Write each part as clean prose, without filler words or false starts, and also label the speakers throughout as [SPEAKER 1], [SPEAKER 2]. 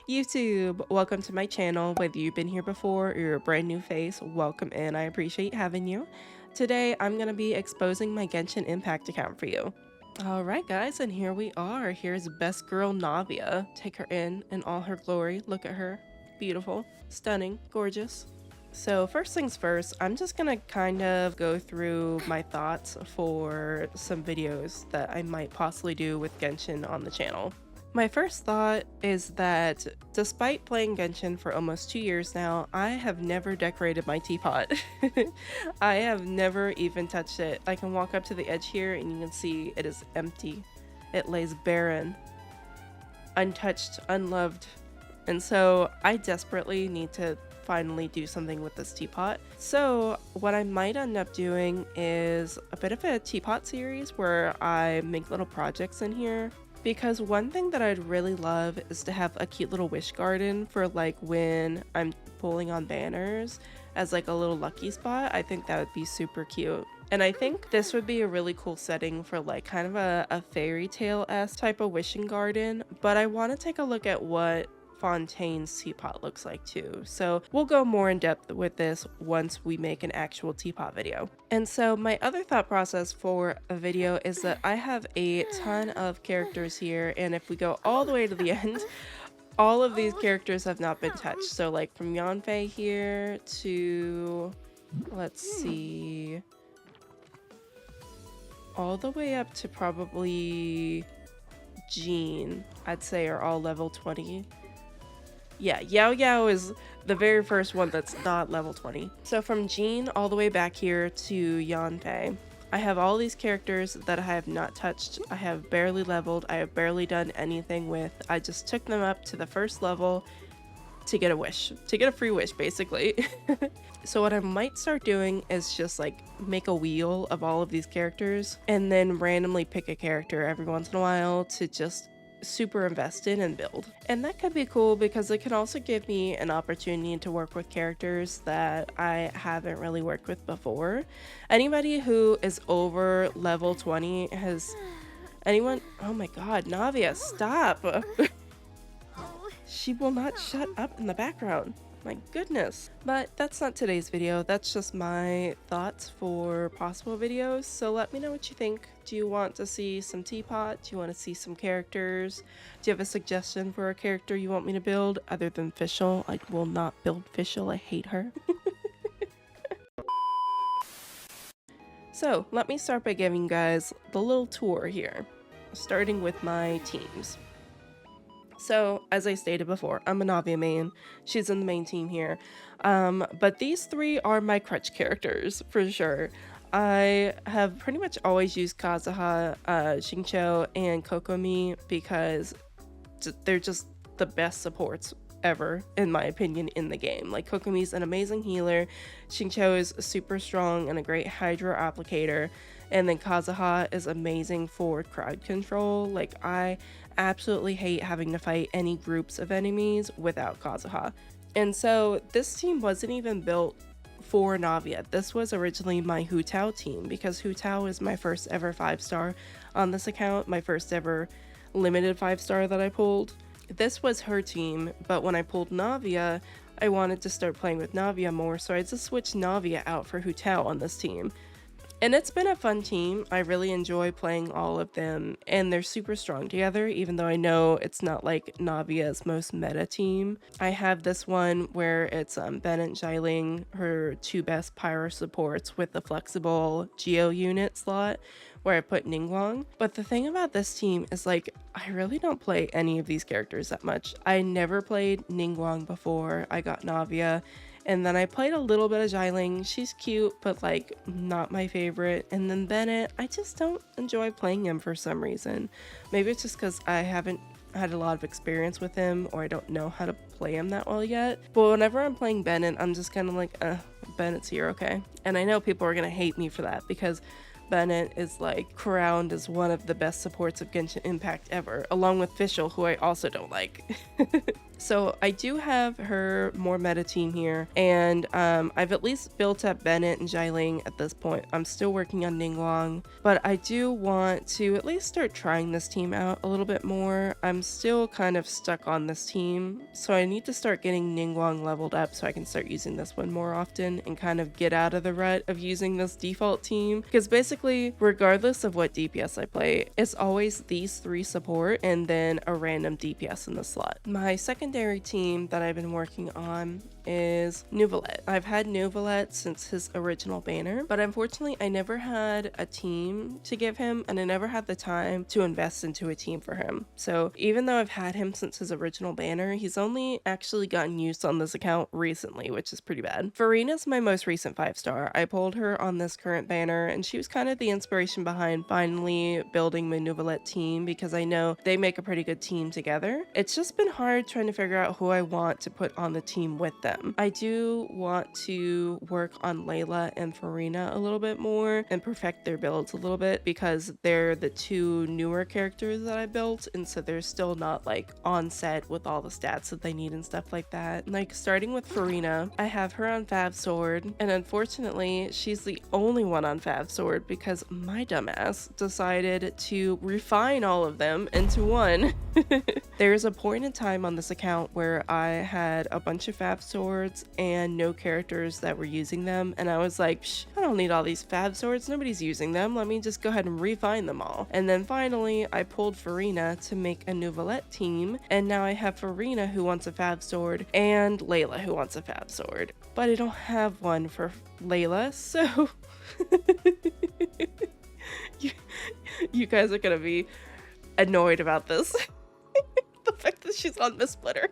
[SPEAKER 1] YouTube, welcome to my channel. Whether you've been here before or you're a brand new face, welcome in. I appreciate having you. Today, I'm going to be exposing my Genshin Impact account for you. Alright guys, and here we are. Here's best girl Navia. Take her in all her glory. Look at her. Beautiful, stunning, gorgeous. So first things first, I'm just gonna kind of go through my thoughts for some videos that I might possibly do with Genshin on the channel. My first thought is that despite playing Genshin for almost 2 years now, I have never decorated my teapot. I have never even touched it. I can walk up to the edge here and you can see it is empty. It lays barren, untouched, unloved. And so I desperately need to finally do something with this teapot. So what I might end up doing is a bit of a teapot series where I make little projects in here. Because one thing that I'd really love is to have a cute little wish garden for like when I'm pulling on banners as like a little lucky spot. I think that would be super cute. And I think this would be a really cool setting for like kind of a fairy tale-esque type of wishing garden. But I want to take a look at what Fontaine's teapot looks like too. So we'll go more in depth with this once we make an actual teapot video. And so my other thought process for a video is that I have a ton of characters here, and if we go all the way to the end, all of these characters have not been touched. So like from Yanfei here to, let's see, all the way up to probably Jean, I'd say are all level 20. Yeah, Yao Yao is the very first one that's not level 20. So from Jean all the way back here to Yanfei, I have all these characters that I have not touched. I have barely leveled. I have barely done anything with. I just took them up to the first level to get a wish, to get a free wish basically. So what I might start doing is just like make a wheel of all of these characters and then randomly pick a character every once in a while to just super invest in and build. And that could be cool because it can also give me an opportunity to work with characters that I haven't really worked with before. Anybody who is over level 20 has anyone, oh my god, Navia, stop. She will not shut up in the background. My goodness. But that's not today's video. That's just my thoughts for possible videos. So let me know what you think. Do you want to see some teapot? Do you want to see some characters? Do you have a suggestion for a character you want me to build other than Fischl? I will not build Fischl. I hate her. So let me start by giving you guys the little tour here, starting with my teams. So, as I stated before, I'm a Navia main. She's in the main team here. But these three are my crutch characters, for sure. I have pretty much always used Kazuha, Xingqiu, and Kokomi because they're just the best supports ever, in my opinion, in the game. Like, Kokomi's an amazing healer, Xingqiu is super strong and a great hydro applicator, and then Kazuha is amazing for crowd control. Like, I absolutely hate having to fight any groups of enemies without Kazuha. And so this team wasn't even built for Navia. This was originally my Hu Tao team because Hu Tao is my first ever 5-star on this account, my first ever limited 5-star that I pulled. This was her team, but when I pulled Navia, I wanted to start playing with Navia more, so I just switched Navia out for Hu Tao on this team. And it's been a fun team. I really enjoy playing all of them, and they're super strong together, even though I know it's not like Navia's most meta team. I have this one where it's Bennett Xiling, her two best pyro supports with the flexible Geo unit slot, where I put Ningguang. But the thing about this team is like, I really don't play any of these characters that much. I never played Ningguang before I got Navia. And then I played a little bit of Xiling. She's cute, but like not my favorite. And then Bennett, I just don't enjoy playing him for some reason. Maybe it's just because I haven't had a lot of experience with him, or I don't know how to play him that well yet. But whenever I'm playing Bennett, I'm just kind of like, Bennett's here, okay. And I know people are gonna hate me for that because Bennett is like crowned as one of the best supports of Genshin Impact ever, along with Fischl, who I also don't like. So I do have her more meta team here, and I've at least built up Bennett and Xialing at this point. I'm still working on Ningguang, but I do want to at least start trying this team out a little bit more. I'm still kind of stuck on this team, so I need to start getting Ningguang leveled up so I can start using this one more often and kind of get out of the rut of using this default team, because basically regardless of what DPS I play, it's always these 3 support and then a random DPS in the slot. My secondary team that I've been working on is Nouvelet. I've had Nouvelet since his original banner, but unfortunately I never had a team to give him, and I never had the time to invest into a team for him. So even though I've had him since his original banner, he's only actually gotten used on this account recently, which is pretty bad. Farina's my most recent 5-star. I pulled her on this current banner, and she was kind of the inspiration behind finally building my Nouvelet team, because I know they make a pretty good team together. It's just been hard trying to figure out who I want to put on the team with them. I do want to work on Layla and Farina a little bit more and perfect their builds a little bit, because they're the 2 newer characters that I built, and so they're still not like on set with all the stats that they need and stuff like that. Like starting with Farina, I have her on Fav Sword, and unfortunately she's the only one on Fav Sword because my dumbass decided to refine all of them into one. There's a point in time on this account where I had a bunch of Fav Swords and no characters that were using them, and I was like, I don't need all these Fav Swords, nobody's using them, let me just go ahead and refine them all. And then finally I pulled Farina to make a Nouvelet team, and now I have Farina who wants a Fav Sword and Layla who wants a Fav Sword, but I don't have one for Layla, so you guys are gonna be annoyed about this. The fact that she's on Miss Splitter.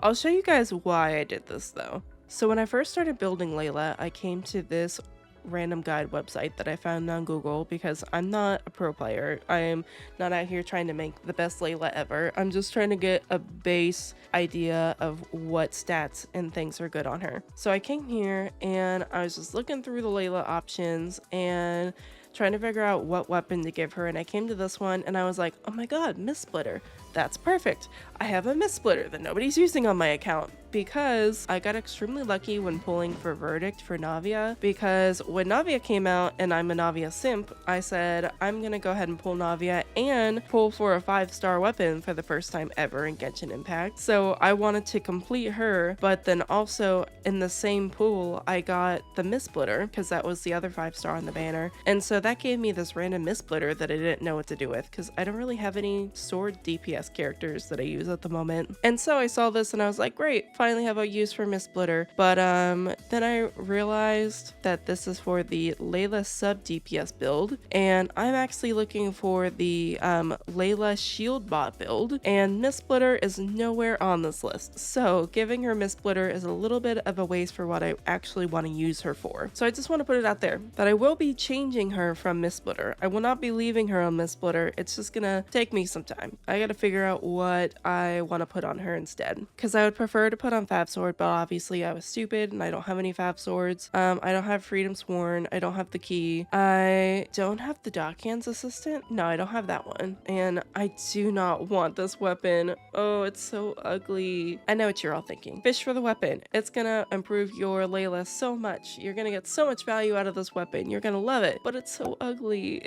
[SPEAKER 1] I'll show you guys why I did this though. So when I first started building Layla, I came to this random guide website that I found on Google, because I'm not a pro player. I am not out here trying to make the best Layla ever. I'm just trying to get a base idea of what stats and things are good on her. So I came here and I was just looking through the Layla options and trying to figure out what weapon to give her, and I came to this one and I was like, oh my god, Miss Splitter, that's perfect. I have a Miss Splitter that nobody's using on my account, because I got extremely lucky when pulling for Verdict for Navia, because when Navia came out and I'm a Navia simp, I said I'm gonna go ahead and pull Navia and pull for a 5-star weapon for the first time ever in Genshin Impact. So I wanted to complete her, but then also in the same pool I got the Miss Splitter, because that was the other 5-star on the banner, and so that gave me this random Miss Splitter that I didn't know what to do with, because I don't really have any sword DPS characters that I use at the moment. And so I saw this and I was like, great, finally have a use for Miss Splitter. But then I realized that this is for the Layla sub DPS build, and I'm actually looking for the Layla shield bot build, and Miss Splitter is nowhere on this list. So giving her Miss Splitter is a little bit of a waste for what I actually want to use her for. So I just want to put it out there that I will be changing her from Miss Splitter. I will not be leaving her on Miss Splitter. It's just gonna take me some time. I gotta figure out what I want to put on her instead, because I would prefer to put on Fav Sword, but obviously I was stupid and I don't have any Fav Swords. I don't have Freedom Sworn, I don't have the key, I don't have the Dockhands Assistant, no, I don't have that one, and I do not want this weapon. Oh, it's so ugly. I know what you're all thinking. Fish for the weapon. It's gonna improve your Layla so much. You're gonna get so much value out of this weapon. You're gonna love it, but it's so ugly.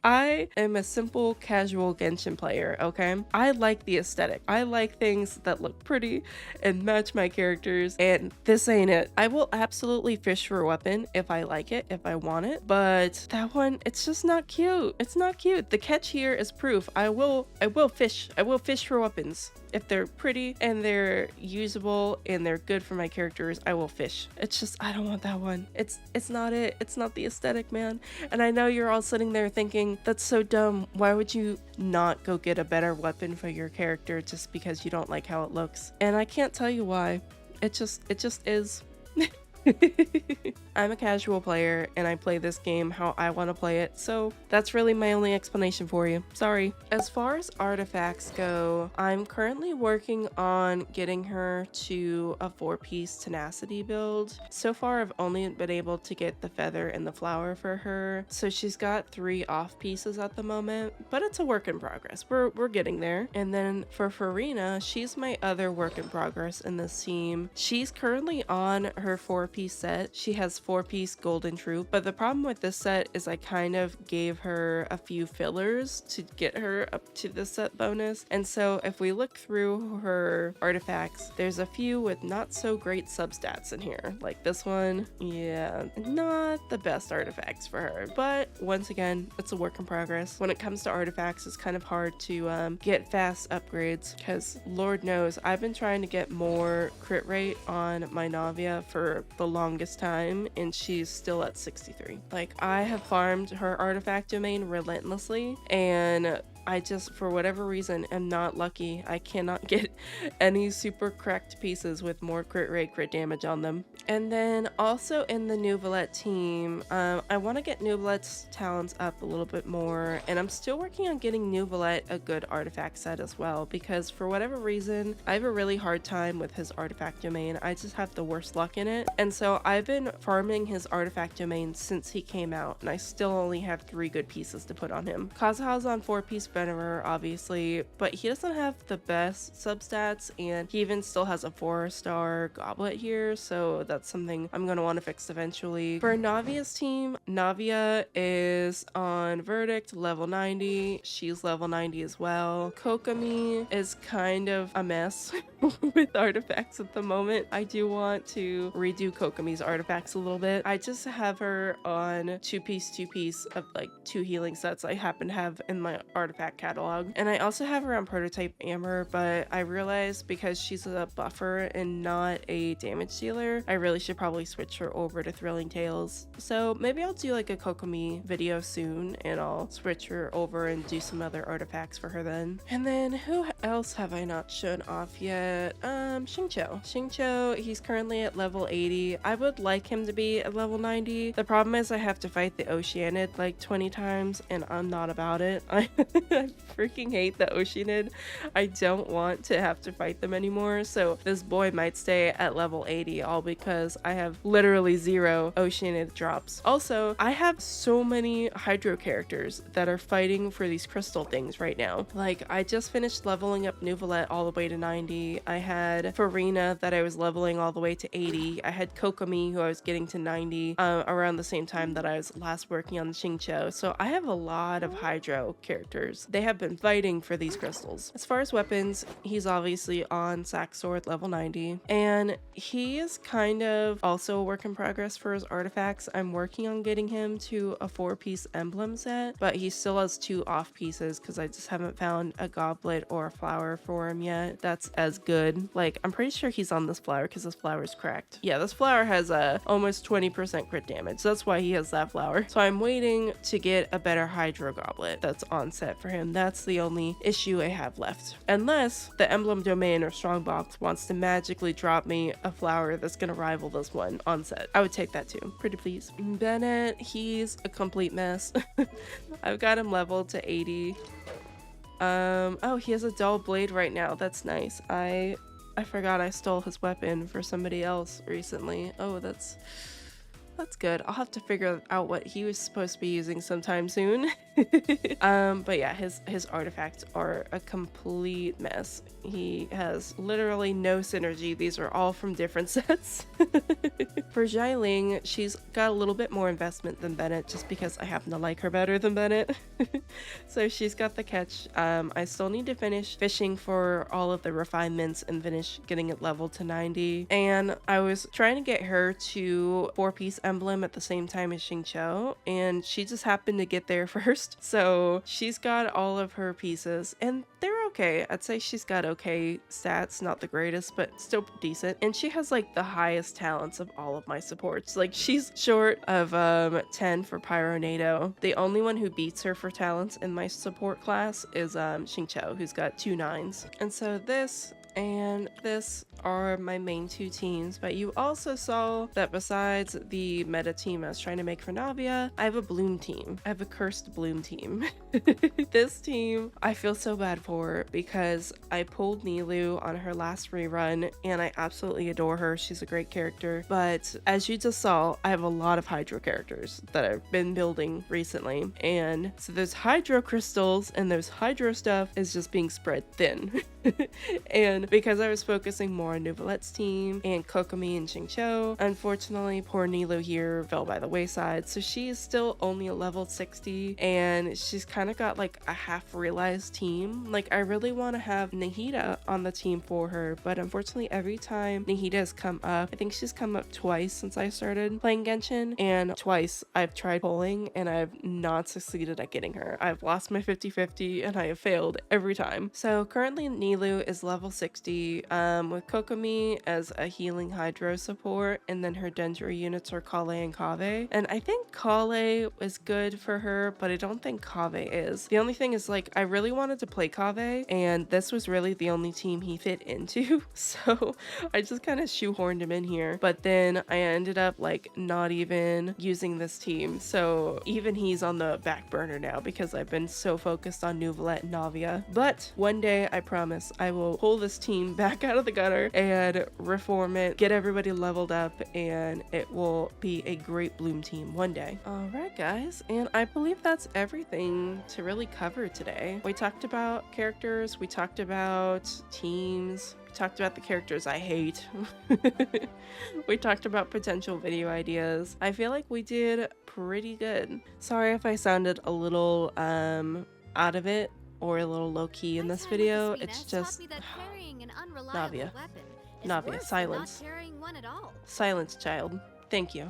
[SPEAKER 1] I am a simple casual Genshin player, okay? I like the aesthetic. I like things that look pretty and match my characters, and this ain't it. I will absolutely fish for a weapon if I like it, if I want it, but that one, it's just not cute. It's not cute. The catch here is proof. I will fish. I will fish for weapons. If they're pretty and they're usable and they're good for my characters, I will fish. It's just, I don't want that one. It's not it. It's not the aesthetic, man. And I know you're all sitting there thinking, that's so dumb. Why would you not go get a better weapon for your character just because you don't like how it looks? And I can't tell you why. It just is. I'm a casual player and I play this game how I want to play it, so that's really my only explanation for you. Sorry. As far as artifacts go, I'm currently working on getting her to a 4-piece tenacity build. So far, I've only been able to get the feather and the flower for her, so she's got 3 off pieces at the moment, but it's a work in progress. We're getting there. And then for Farina, she's my other work in progress in this team. She's currently on her 4-piece set. She has 4-piece golden troop, but the problem with this set is I kind of gave her a few fillers to get her up to the set bonus. And so if we look through her artifacts, there's a few with not so great substats in here. Like this one, yeah, not the best artifacts for her, but once again, it's a work in progress. When it comes to artifacts, it's kind of hard to get fast upgrades because Lord knows I've been trying to get more crit rate on my Navia for the longest time and she's still at 63. Like, I have farmed her artifact domain relentlessly and I just, for whatever reason, am not lucky. I cannot get any super cracked pieces with more crit rate, crit damage on them. And then also in the Nuvolette team, I want to get Nuvolette's talents up a little bit more, and I'm still working on getting Nuvolette a good artifact set as well, because for whatever reason, I have a really hard time with his artifact domain. I just have the worst luck in it. And so I've been farming his artifact domain since he came out, and I still only have 3 good pieces to put on him. Kazuha's on 4-piece Venerer, obviously, but he doesn't have the best substats, and he even still has a 4-star goblet here, so that's something I'm going to want to fix eventually. For Navia's team, Navia is on Verdict, level 90. She's level 90 as well. Kokomi is kind of a mess with artifacts at the moment. I do want to redo Kokomi's artifacts a little bit. I just have her on 2-piece of like 2 healing sets I happen to have in my artifact catalog. And I also have her on prototype Amber, but I realized because she's a buffer and not a damage dealer, I really should probably switch her over to Thrilling Tales. So maybe I'll do like a Kokomi video soon and I'll switch her over and do some other artifacts for her then. And then who else have I not shown off yet? Xingqiu, he's currently at level 80. I would like him to be at level 90. The problem is I have to fight the Oceanid like 20 times and I'm not about it. I freaking hate the Oceanid. I don't want to have to fight them anymore, so this boy might stay at level 80 all because I have literally 0 Oceanid drops. Also, I have so many Hydro characters that are fighting for these crystal things right now. Like, I just finished leveling up Nuvolette all the way to 90. I had Farina that I was leveling all the way to 80. I had Kokomi who I was getting to 90 around the same time that I was last working on Xingqiu. So I have a lot of Hydro characters. They have been fighting for these crystals. As far as weapons, he's obviously on Sack Sword level 90, and he is kind of also a work in progress for his artifacts. I'm working on getting him to a 4-piece emblem set, but he still has 2 off pieces because I just haven't found a goblet or a flower for him yet that's as good. Like, I'm pretty sure he's on this flower because this flower is cracked. Yeah, this flower has a almost 20% crit damage, so that's why he has that flower. So I'm waiting to get a better Hydro goblet that's on set for him. That's the only issue I have left. Unless the emblem domain or strongbox wants to magically drop me a flower that's gonna rival this one on set. I would take that too. Pretty please. Bennett, he's a complete mess. I've got him leveled to 80. Oh, he has a dull blade right now. That's nice. I forgot I stole his weapon for somebody else recently. Oh, that's good. I'll have to figure out what he was supposed to be using sometime soon. But yeah, his artifacts are a complete mess. He has literally no synergy. These are all from different sets. For Xiaoling, she's got a little bit more investment than Bennett just because I happen to like her better than Bennett. So she's got the catch. I still need to finish fishing for all of the refinements and finish getting it leveled to 90. And I was trying to get her to 4-piece emblem at the same time as Xingqiu, and she just happened to get there first. So she's got all of her pieces and they're okay. I'd say she's got okay stats, not the greatest, but still decent. And she has like the highest talents of all of my supports. Like she's short of 10 for Pyronado. The only one who beats her for talents in my support class is Xingqiu, who's got 2 9s. And so this and this are my main 2 teams, but you also saw that besides the meta team I was trying to make for Navia, I have a bloom team. I have a cursed bloom team. This team I feel so bad for because I pulled Nilou on her last rerun and I absolutely adore her. She's a great character, but as you just saw, I have a lot of hydro characters that I've been building recently, and so those hydro crystals and those hydro stuff is just being spread thin. And because I was focusing more on Nouvelette's team and Kokomi and Xingqiu, unfortunately poor Nilou here fell by the wayside, so she is still only a level 60 and she's kind of got like a half realized team. Like I really want to have Nahida on the team for her, but unfortunately every time Nahida has come up, I think she's come up twice since I started playing Genshin, and twice I've tried pulling and I've not succeeded at getting her. I've lost my 50-50 and I have failed every time. So currently Nilou is level 60 with Kokomi as a healing hydro support, and then her Dendro units are Kale and Kave. And I think Kale is good for her, but I don't think Kave is. The only thing is like I really wanted to play Kave and this was really the only team he fit into. So I just kind of shoehorned him in here, but then I ended up like not even using this team. So even he's on the back burner now because I've been so focused on Nouvelette and Navia. But one day I promise I will pull this team back out of the gutter and reform it, get everybody leveled up, and it will be a great bloom team one day. All right guys, and I believe that's everything to really cover today. We talked about characters, we talked about teams, we talked about the characters I hate. We talked about potential video ideas. I feel like we did pretty good. Sorry if I sounded a little out of it or a little low-key in this video. It's just Navia. Navia, silence. Silence, child. Thank you.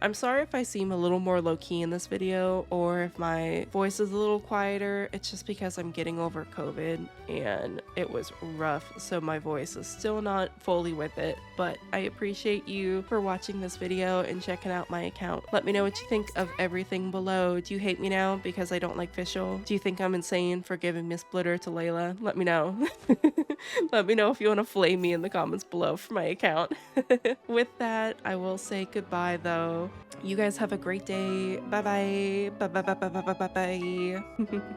[SPEAKER 1] I'm sorry if I seem a little more low-key in this video or if my voice is a little quieter. It's just because I'm getting over COVID and it was rough, so my voice is still not fully with it. But I appreciate you for watching this video and checking out my account. Let me know what you think of everything below. Do you hate me now because I don't like Fischl? Do you think I'm insane for giving Miss Splitter to Layla? Let me know. Let me know if you want to flame me in the comments below for my account. With that, I will say goodbye though. You guys have a great day. Bye bye. Bye bye bye bye bye bye bye.